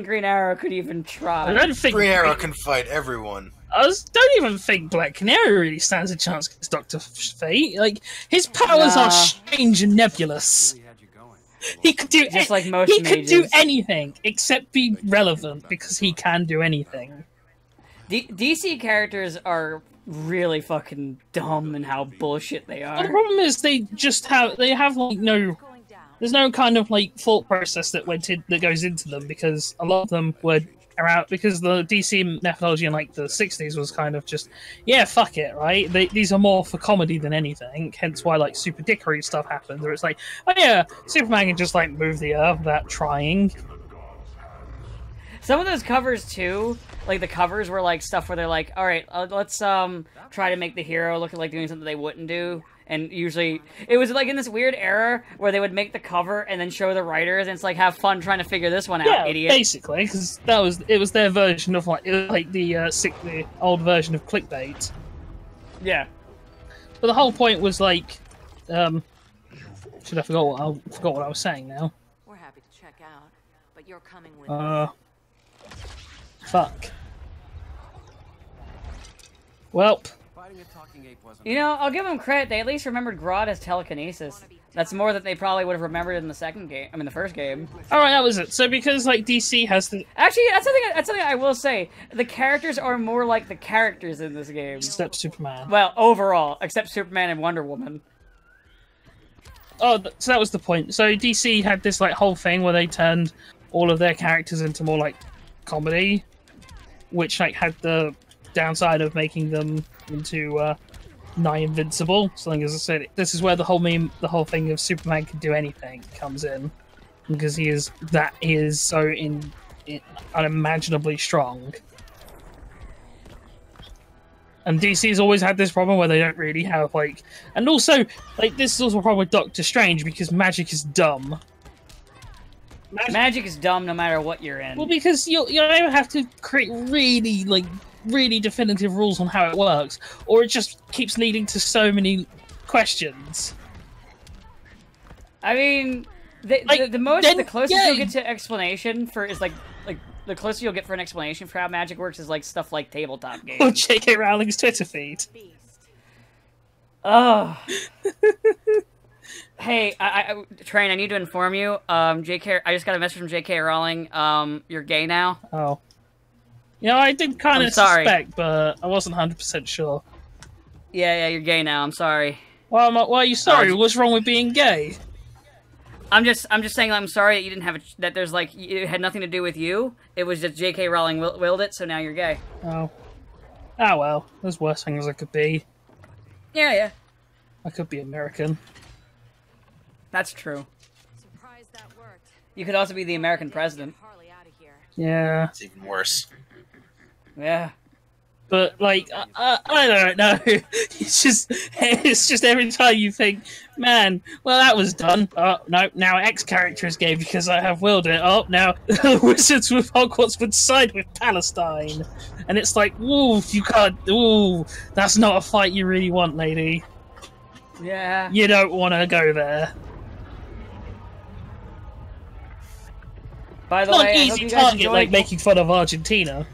Green Arrow could even try. I don't think Green Arrow can fight everyone. Don't even think Black Canary really stands a chance against Dr. Fate. Like, his powers are strange and nebulous. He could do just like most he could do mages. anything except be relevant because he can do anything. DC characters are really fucking dumb in how bullshit they Well, the are. problem is they have like there's no kind of like thought process that goes into them because a lot of them were around because the DC methodology in like the 60s was kind of just fuck it, right? These are more for comedy than anything, hence why like super dickery stuff happens where it's like, oh yeah, Superman can just like move the earth without trying. Some of those covers too, like the covers were like stuff where they're like, all right, let's try to make the hero look like doing something they wouldn't do. And usually, it was like in this weird era where they would make the cover and then show the writers, and it's like, have fun trying to figure this one out, idiot. Basically, because it was their version of the old version of clickbait. Yeah. But the whole point was like, I forgot what I was saying now. We're happy to check out, but you're coming with us. Fuck. Welp. You know, I'll give them credit. They at least remembered Grodd as telekinesis. That's more than they probably would have remembered in the the first game. Alright, that was it. So because, like, DC has the... Actually, that's something I will say. The characters are more like the characters in this game. Except Superman. Well, overall. Except Superman and Wonder Woman. Oh, so that was the point. So DC had this, like, whole thing where they turned all of their characters into more, like, comedy. Which, like, had the downside of making them into, nigh invincible. So, like, as I said, this is where the whole thing of Superman can do anything comes in, because he is so unimaginably strong. And DC's always had this problem where they don't really have like, and also like this is also a problem with Doctor Strange because magic is dumb. Magic is dumb no matter what you're in. Well, because you either have to create really definitive rules on how it works, or it just keeps leading to so many questions. I mean, the closest you'll get to explanation for is like the closer you'll get for an explanation for how magic works is like stuff like tabletop games. Or J.K. Rowling's Twitter feed. Oh. Hey, Train, I need to inform you. I just got a message from J.K. Rowling. You're gay now. Oh. You know, I did kind of suspect, but I wasn't 100% sure. Yeah, you're gay now. I'm sorry. Why are you sorry? What's wrong with being gay? I'm just saying I'm sorry that you didn't have that. There's like it had nothing to do with you. It was just J.K. Rowling willed it, so now you're gay. Oh. Ah well, there's worse things I could be. Yeah. I could be American. That's true. Surprised that worked. You could also be the American president. Harley out of here. Yeah. It's even worse. Yeah. But like, I don't know. It's just every time you think, man, well that was done. Oh no, now X character is gay because I have willed it. Oh now Wizards with Hogwarts would side with Palestine, and it's like, ooh, you can't. Ooh, that's not a fight you really want, lady. Yeah. You don't want to go there. By the Not way, an I hope easy you guys target enjoyed... like making fun of Argentina.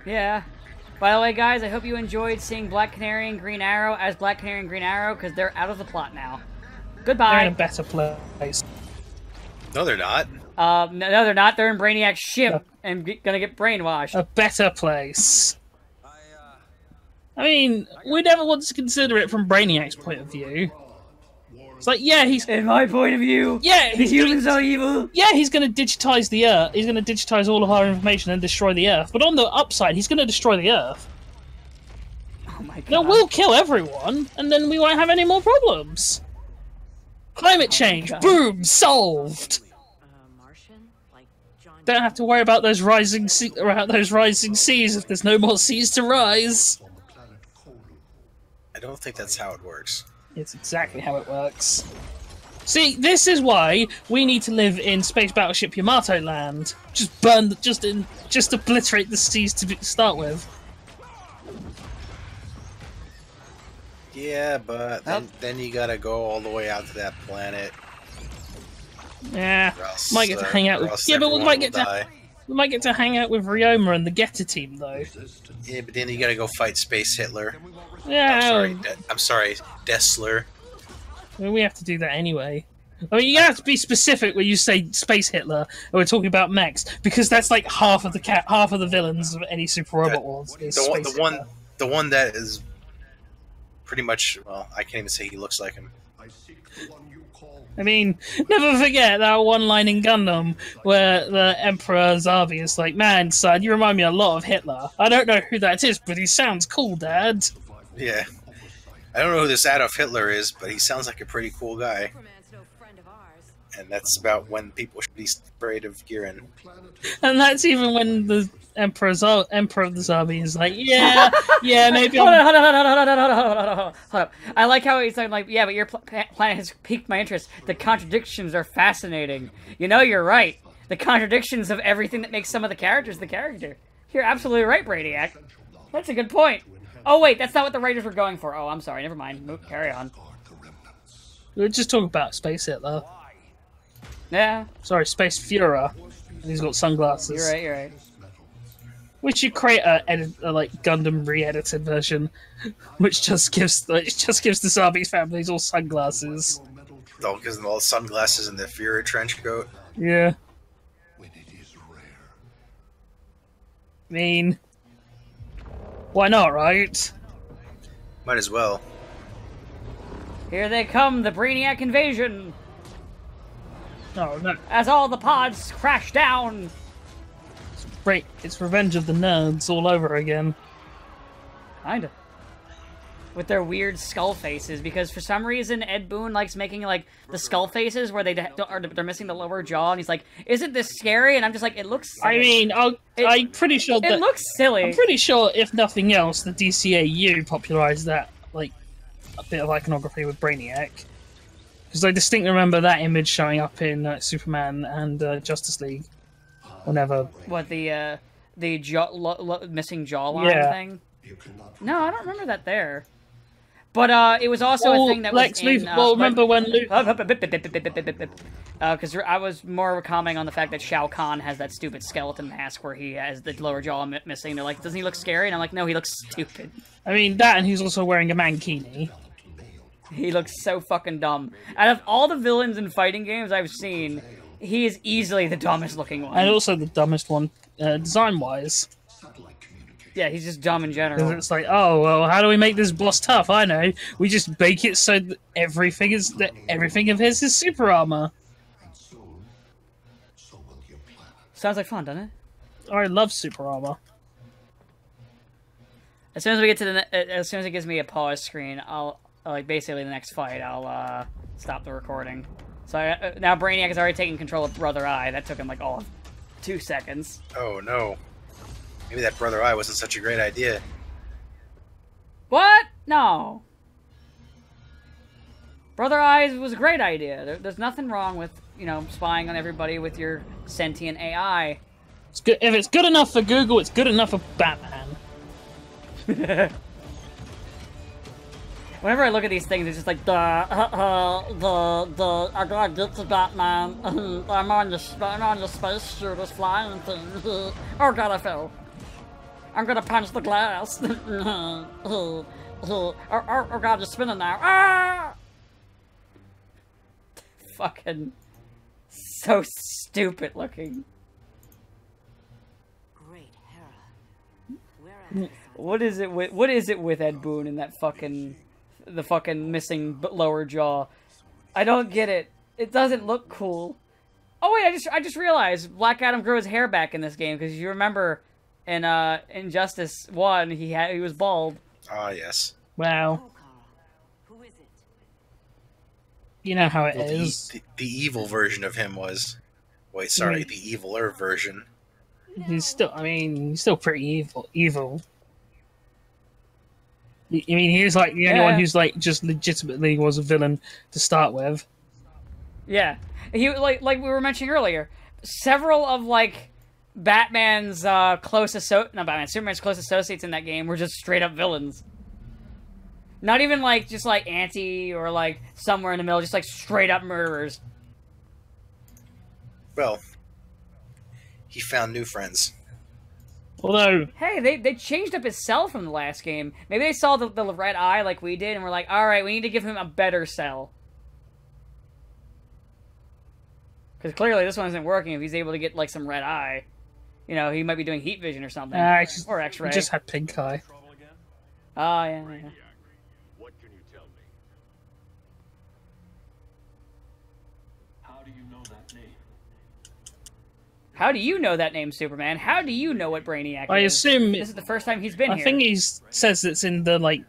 Yeah. By the way, guys, I hope you enjoyed seeing Black Canary and Green Arrow as Black Canary and Green Arrow, because they're out of the plot now. Goodbye. They're in a better place. No, they're not. No, they're not. They're in Brainiac's ship and gonna get brainwashed. A better place. I mean, we never want to consider it from Brainiac's point of view. It's like, yeah, he's... In my point of view, Yeah, the humans are evil. Yeah, he's going to digitize the Earth. He's going to digitize all of our information and destroy the Earth. But on the upside, he's going to destroy the Earth. Oh my god. No, we'll kill everyone, and then we won't have any more problems. Climate change, boom, solved. Martian? Like John... Don't have to worry about those rising seas if there's no more seas to rise. I don't think that's how it works. It's exactly how it works. See, this is why we need to live in Space Battleship Yamato land. Just obliterate the seas to start with. Yeah, but then you gotta go all the way out to that planet. Yeah, Else, might get to hang out with. Yeah, but we might get to hang out with Ryoma and the Getter team though. Yeah, but then you gotta go fight Space Hitler. Yeah, I'm sorry, Dessler. I mean, we have to do that anyway. I mean, you have to be specific when you say Space Hitler, and we're talking about mechs, because that's like half of the villains of any Super Robot Wars. The one that is pretty much, well, I can't even say he looks like him. I mean, never forget that one line in Gundam where the Emperor Zabi is like, "Man, son, you remind me a lot of Hitler. I don't know who that is, but he sounds cool, Dad." Yeah. I don't know who this Adolf Hitler is, but he sounds like a pretty cool guy. Superman's no friend of ours. And that's about when people should be afraid of Giran. And that's even when the Emperor of the Zabi is like, yeah, maybe Hold on. I like how he's like, yeah, but your planet has piqued my interest. The contradictions are fascinating. You know, you're right. The contradictions of everything that makes some of the characters the character. You're absolutely right, Brainiac. That's a good point. Oh, wait, that's not what the writers were going for. Oh, I'm sorry. Never mind. Carry on. We were just talking about Space Hitler. Yeah. Sorry, Space Führer. He's got sunglasses. You're right. We should create a like Gundam re-edited version, which just gives the Zabi's families all sunglasses. Oh, because of all the sunglasses and the Führer trench coat. Yeah. I mean, why not, right? Might as well. Here they come, the Brainiac invasion! Oh, no. As all the pods crash down! Great, it's Revenge of the Nerds all over again. Kinda. With their weird skull faces, because for some reason Ed Boon likes making like the skull faces where they're missing the lower jaw, and he's like, "Isn't this scary?" And I'm just like, "It looks silly." I mean, I'm pretty sure that it looks silly. I'm pretty sure, if nothing else, the DCAU popularized that like a bit of iconography with Brainiac, because I distinctly remember that image showing up in Superman and Justice League. Whenever what the missing jawline thing? No, I don't remember that there. But it was also a thing that was in... remember when Luke... Because I was more commenting on the fact that Shao Kahn has that stupid skeleton mask where he has the lower jaw missing. They're like, doesn't he look scary? And I'm like, no, he looks stupid. I mean, that, and he's also wearing a mankini. He looks so fucking dumb. Out of all the villains in fighting games I've seen, he is easily the dumbest looking one. And also the dumbest one, design-wise. Yeah, he's just dumb in general. Because it's like, oh, well, how do we make this boss tough? I know. We just bake it so that everything of his is super armor. Sounds like fun, doesn't it? I love super armor. As soon as we get to as soon as it gives me a pause screen, I'll like basically the next fight, I'll stop the recording. So now Brainiac has already taken control of Brother Eye. That took him like all of 2 seconds. Oh no. Maybe that Brother Eye wasn't such a great idea. What? No. Brother Eye was a great idea. There's nothing wrong with, you know, spying on everybody with your sentient AI. It's good. If it's good enough for Google, it's good enough for Batman. Whenever I look at these things, it's just like I gotta get to Batman. I'm on the spaceship, this flying thing. Oh god, I fell. I'm gonna punch the glass. Oh god, you're spinning now. Ah! Fucking so stupid looking. Great Hera. Where What is it with Ed Boon and that the fucking missing lower jaw? I don't get it. It doesn't look cool. Oh wait, I just realized Black Adam grew his hair back in this game because you remember in Injustice 1 he was bald. Ah, yes. Wow. Who is it? You know how it Well, is. the evil version of him was. Wait, sorry, the eviler version. He's still, I mean, he's still pretty evil. I mean, he's like the only one who's like just legitimately was a villain to start with. Yeah, he like we were mentioning earlier. Several of like Superman's close associates in that game were just straight up villains. Not even like just like anti or like somewhere in the middle, just like straight up murderers. Well, he found new friends. Although, hey, they changed up his cell from the last game. Maybe they saw the red eye like we did, and we're like, all right, we need to give him a better cell. Because clearly this one isn't working. If he's able to get like some red eye, you know, he might be doing heat vision or something, or X-ray. He just had pink eye. Oh yeah. What can you tell me? How do you know that name? How do you know that name, Superman? How do you know what Brainiac I is? assume This is the first time he's been here. I think he says it's in the like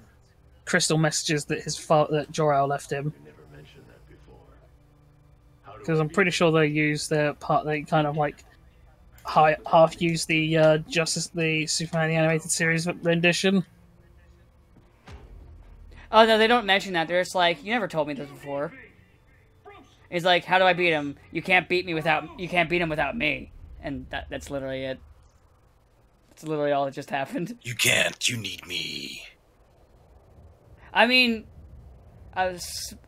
crystal messages that that Jor-El left him. You never mentioned that before. Because I'm pretty sure they use their part. They kind of like half use the the Superman the animated series rendition. Oh no, they don't mention that. They're just like, you never told me this before. He's like, how do I beat him? You can't beat him without me. And that's literally it. That's literally all that just happened. You can't. You need me. I mean,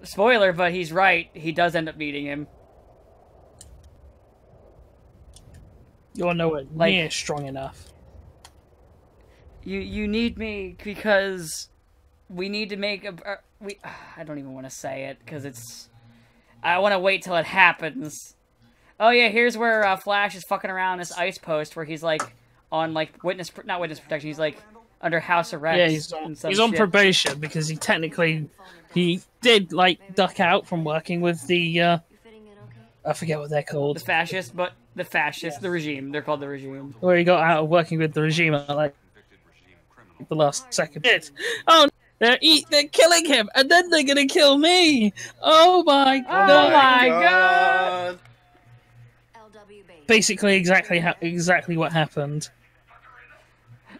spoiler, but he's right. He does end up beating him. You're nowhere near strong enough. You need me because we need to make a... I don't even want to say it because it's... I want to wait till it happens. Oh yeah, here's where Flash is fucking around this ice post where he's like on like not witness protection. He's like under house arrest. Yeah, he's on probation because he did like duck out from working with the I forget what they're called. The regime. They're called the regime. Where he got out of working with the regime at like the last second. Oh. They're killing him, and then they're gonna kill me. Oh my god! Oh my god! Basically, exactly what happened.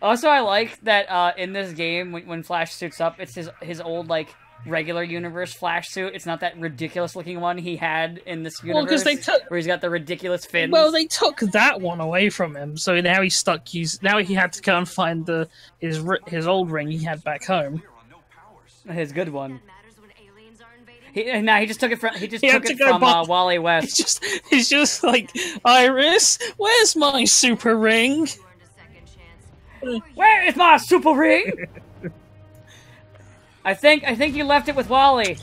Also, I like that in this game, when Flash suits up, it's his old like regular universe Flash suit. It's not that ridiculous looking one he had in this universe, where he's got the ridiculous fins. Well, they took that one away from him, so now he's stuck. Now he had to go and find his old ring he had back home. His good one. He just took it from Wally West. He's just like, Iris, where's my super ring? Where is my super ring? I think you left it with Wally.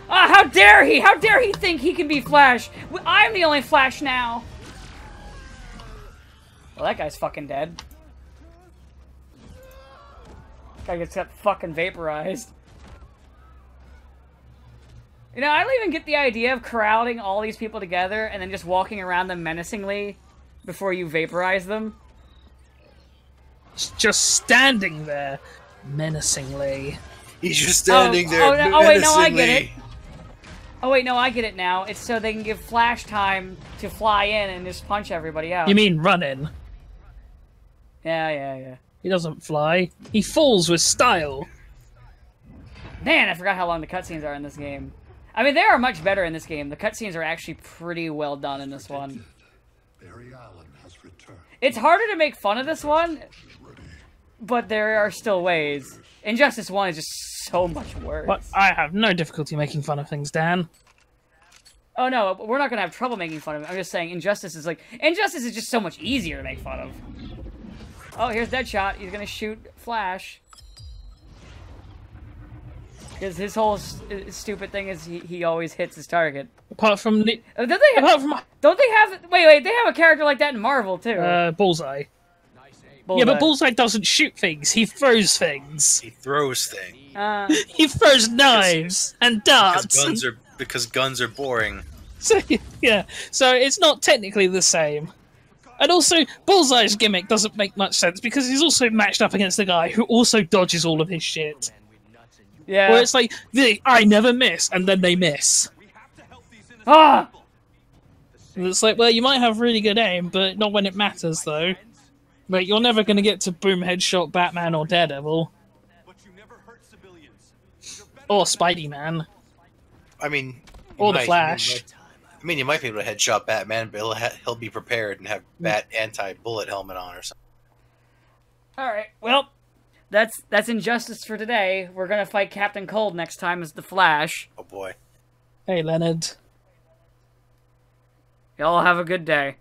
Ah, how dare he! How dare he think he can be Flash? I'm the only Flash now. Well, that guy's fucking dead. Guy gets got fucking vaporized. You know, I don't even get the idea of corralling all these people together and then just walking around them menacingly before you vaporize them. Just standing there menacingly. He's just standing there. Oh wait, no, I get it. Oh wait, no, I get it now. It's so they can give Flash time to fly in and just punch everybody out. You mean running? Yeah. He doesn't fly. He falls with style. Man, I forgot how long the cutscenes are in this game. I mean, they are much better in this game. The cutscenes are actually pretty well done in this one. It's harder to make fun of this one, but there are still ways. Injustice 1 is just so much worse. But I have no difficulty making fun of things, Dan. Oh no, we're not gonna have trouble making fun of it. I'm just saying Injustice is just so much easier to make fun of. Oh, here's Deadshot. He's gonna shoot Flash. Because his whole stupid thing is he always hits his target. Apart from Don't they have? Wait, they have a character like that in Marvel too. Bullseye. Bullseye. Yeah, but Bullseye doesn't shoot things. He throws things. He throws things. He throws knives and darts. Because guns are boring. So, yeah, so it's not technically the same. And also, Bullseye's gimmick doesn't make much sense because he's also matched up against a guy who also dodges all of his shit. Yeah. Where it's like, I never miss, and then they miss. Ah! And it's like, well, you might have really good aim, but not when it matters, though. But you're never going to get to boom headshot Batman or Daredevil. Or Spidey-Man. I mean... Or the Flash. You might be able to headshot Batman, but he'll be prepared and have Bat anti-bullet helmet on or something. Alright, well, that's Injustice for today. We're gonna fight Captain Cold next time as the Flash. Oh boy. Hey, Leonard. Y'all have a good day.